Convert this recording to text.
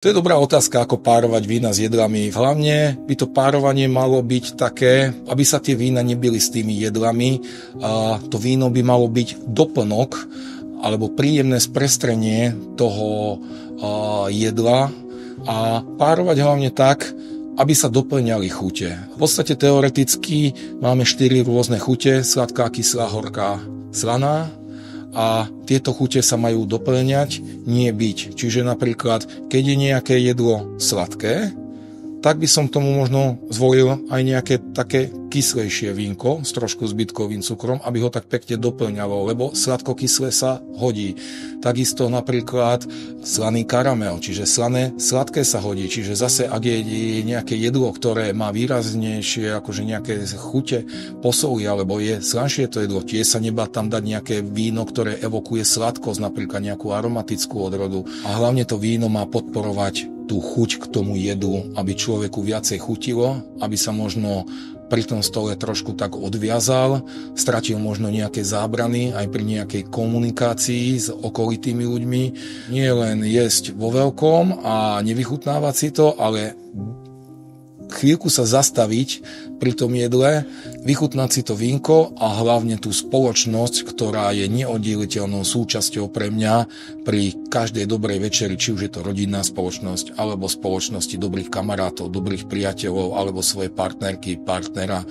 To je dobrá otázka, ako párovať vína s jedlami. Hlavne by to párovanie malo byť také, aby sa tie vína nebili s tými jedlami. A to víno by malo byť doplnok alebo príjemné sprestrenie toho jedla a párovať hlavne tak, aby sa doplňali chute. V podstate teoreticky máme 4 rôzne chute: sladká, kyslá, horká, slaná. A tieto chute sa majú doplňať, nie byť. Čiže napríklad, keď je nejaké jedlo sladké, tak by som tomu možno zvolil aj nejaké také kyslejšie vínko s trošku zbytkovým cukrom, aby ho tak pekne doplňalo, lebo sladko-kyslé sa hodí. Takisto napríklad slaný karamel, čiže sladké sa hodí. Čiže zase, ak je nejaké jedlo, ktoré má výraznejšie akože nejaké chute po soli, alebo je slanšie to jedlo, tiež sa nebá tam dať nejaké víno, ktoré evokuje sladkosť, napríklad nejakú aromatickú odrodu. A hlavne to víno má podporovať tú chuť k tomu jedlu, aby človeku viacej chutilo, aby sa možno pri tom stole trošku tak odviazal, stratil možno nejaké zábrany aj pri nejakej komunikácii s okolitými ľuďmi. Nie len jesť vo veľkom a nevychutnávať si to, ale chvíľku sa zastaviť pri tom jedle, vychutnať si to vínko a hlavne tú spoločnosť, ktorá je neoddeliteľnou súčasťou pre mňa pri každej dobrej večeri, či už je to rodinná spoločnosť, alebo spoločnosti dobrých kamarátov, dobrých priateľov, alebo svoje partnerky, partnera.